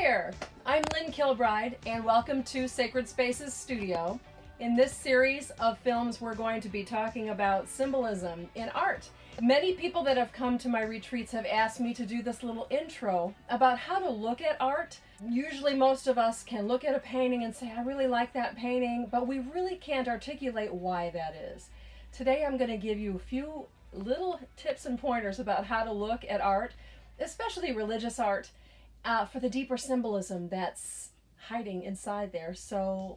there! I'm Lynn Kilbride, and welcome to Sacred Spaces Studio. In this series of films, we're going to be talking about symbolism in art. Many people that have come to my retreats have asked me to do this little intro about how to look at art. Usually most of us can look at a painting and say, I really like that painting, but we really can't articulate why that is. Today I'm going to give you a few little tips and pointers about how to look at art, especially religious art, for the deeper symbolism that's hiding inside there. So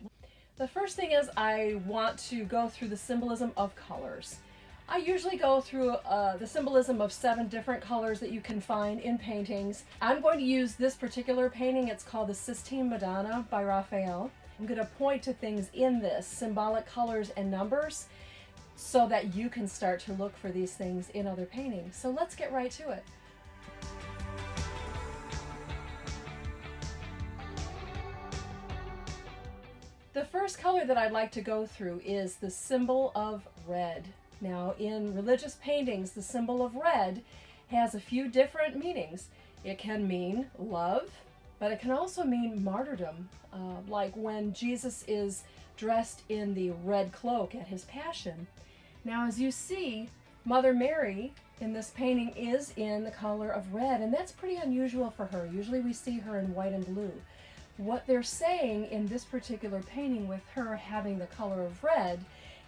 the first thing is I want to go through the symbolism of colors. I usually go through the symbolism of 7 different colors that you can find in paintings. I'm going to use this particular painting. It's called the Sistine Madonna by Raphael. I'm going to point to things in this, symbolic colors and numbers, so that you can start to look for these things in other paintings. So let's get right to it. The first color that I'd like to go through is the symbol of red. Now, in religious paintings, the symbol of red has a few different meanings. It can mean love, but it can also mean martyrdom, like when Jesus is dressed in the red cloak at his passion. Now, as you see, Mother Mary in this painting is in the color of red, and that's pretty unusual for her. Usually we see her in white and blue. What they're saying in this particular painting with her having the color of red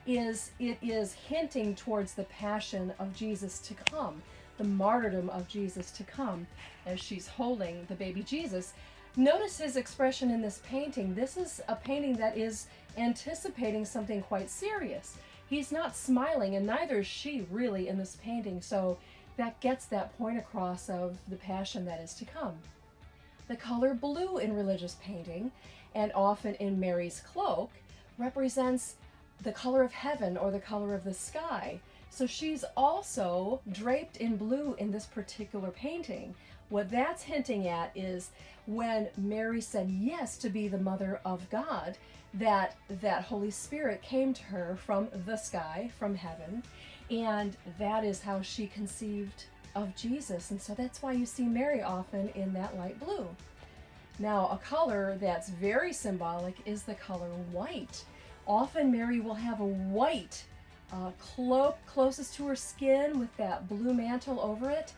is it is hinting towards the passion of Jesus to come, the martyrdom of Jesus to come, as she's holding the baby Jesus. Notice his expression in this painting. This is a painting that is anticipating something quite serious. He's not smiling, and neither is she really in this painting, so that gets that point across of the passion that is to come. The color blue in religious painting, and often in Mary's cloak, represents the color of heaven or the color of the sky. So she's also draped in blue in this particular painting. What that's hinting at is when Mary said yes to be the mother of God, that Holy Spirit came to her from the sky, from heaven, and that is how she conceived of Jesus. And so that's why you see Mary often in that light blue. Now, a color that's very symbolic is the color white. Often Mary will have a white cloak closest to her skin with that blue mantle over it.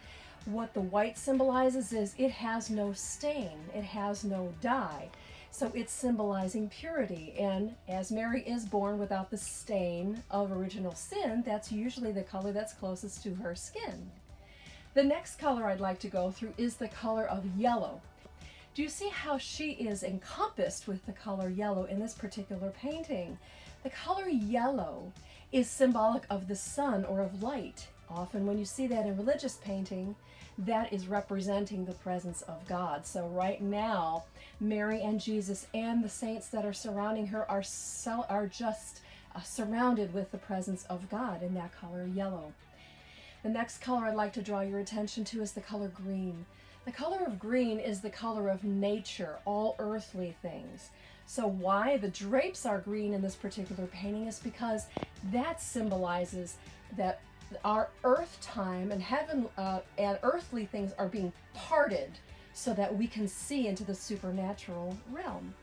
What the white symbolizes is it has no stain, it has no dye. So it's symbolizing purity, and as Mary is born without the stain of original sin, that's usually the color that's closest to her skin. The next color I'd like to go through is the color of yellow. Do you see how she is encompassed with the color yellow in this particular painting? The color yellow is symbolic of the sun or of light. Often when you see that in religious painting, that is representing the presence of God. So right now, Mary and Jesus and the saints that are surrounding her are just surrounded with the presence of God in that color yellow. The next color I'd like to draw your attention to is the color green. The color of green is the color of nature, all earthly things. So why the drapes are green in this particular painting is because that symbolizes that our earth time and heaven and earthly things are being parted so that we can see into the supernatural realm.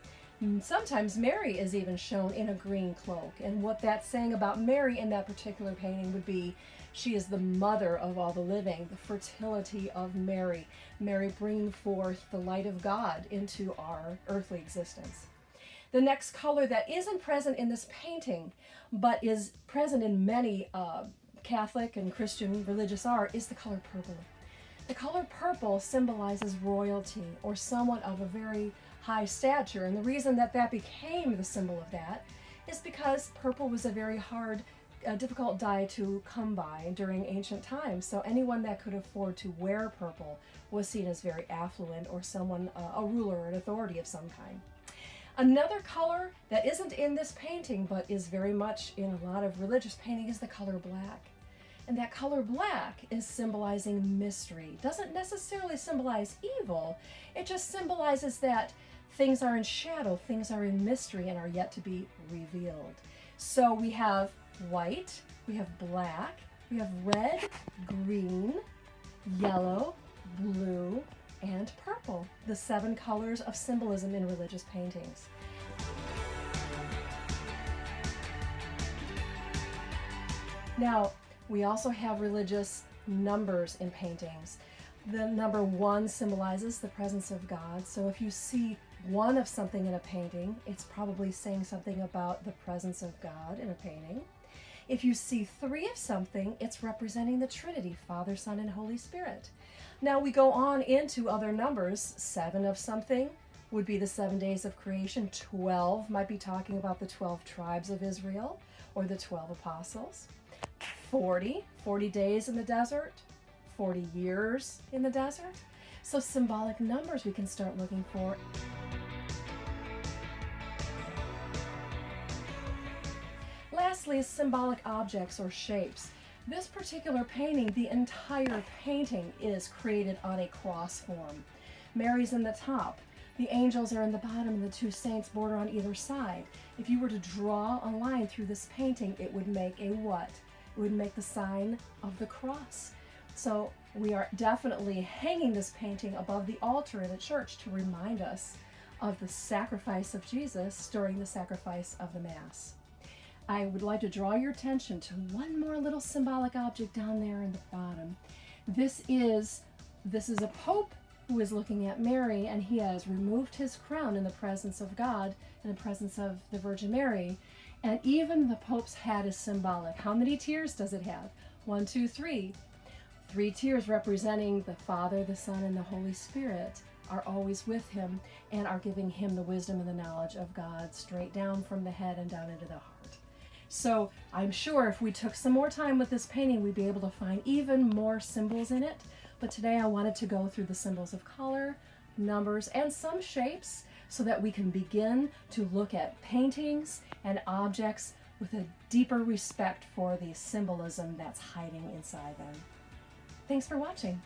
Sometimes Mary is even shown in a green cloak, and what that's saying about Mary in that particular painting would be she is the mother of all the living, the fertility of Mary. Mary bringing forth the light of God into our earthly existence. The next color that isn't present in this painting, but is present in many Catholic and Christian religious art, is the color purple. The color purple symbolizes royalty or someone of a very high stature, and the reason that became the symbol of that is because purple was a very hard, difficult dye to come by during ancient times. So anyone that could afford to wear purple was seen as very affluent or someone, a ruler or an authority of some kind. Another color that isn't in this painting but is very much in a lot of religious painting is the color black. And that color black is symbolizing mystery. Doesn't necessarily symbolize evil, it just symbolizes that things are in shadow, things are in mystery and are yet to be revealed. So we have white, we have black, we have red, green, yellow, blue, and purple, the 7 colors of symbolism in religious paintings. Now, we also have religious numbers in paintings. The number 1 symbolizes the presence of God. So if you see 1 of something in a painting, it's probably saying something about the presence of God in a painting. If you see 3 of something, it's representing the Trinity, Father, Son, and Holy Spirit. Now we go on into other numbers. 7 of something would be the 7 days of creation. 12 might be talking about the 12 tribes of Israel or the 12 apostles. 40 days in the desert, 40 years in the desert. So symbolic numbers we can start looking for. Lastly, symbolic objects or shapes. This particular painting, the entire painting is created on a cross form. Mary's in the top, the angels are in the bottom, and the 2 saints border on either side. If you were to draw a line through this painting, it would make a what? It would make the sign of the cross. So we are definitely hanging this painting above the altar in a church to remind us of the sacrifice of Jesus during the sacrifice of the Mass. I would like to draw your attention to one more little symbolic object down there in the bottom. This is a pope who is looking at Mary, and he has removed his crown in the presence of God, in the presence of the Virgin Mary. And even the Pope's hat is symbolic. How many tears does it have? 1, 2, 3. 3 tears representing the Father, the Son, and the Holy Spirit are always with him and are giving him the wisdom and the knowledge of God straight down from the head and down into the heart. So I'm sure if we took some more time with this painting, we'd be able to find even more symbols in it. But today I wanted to go through the symbols of color, numbers, and some shapes so that we can begin to look at paintings and objects with a deeper respect for the symbolism that's hiding inside them. Thanks for watching.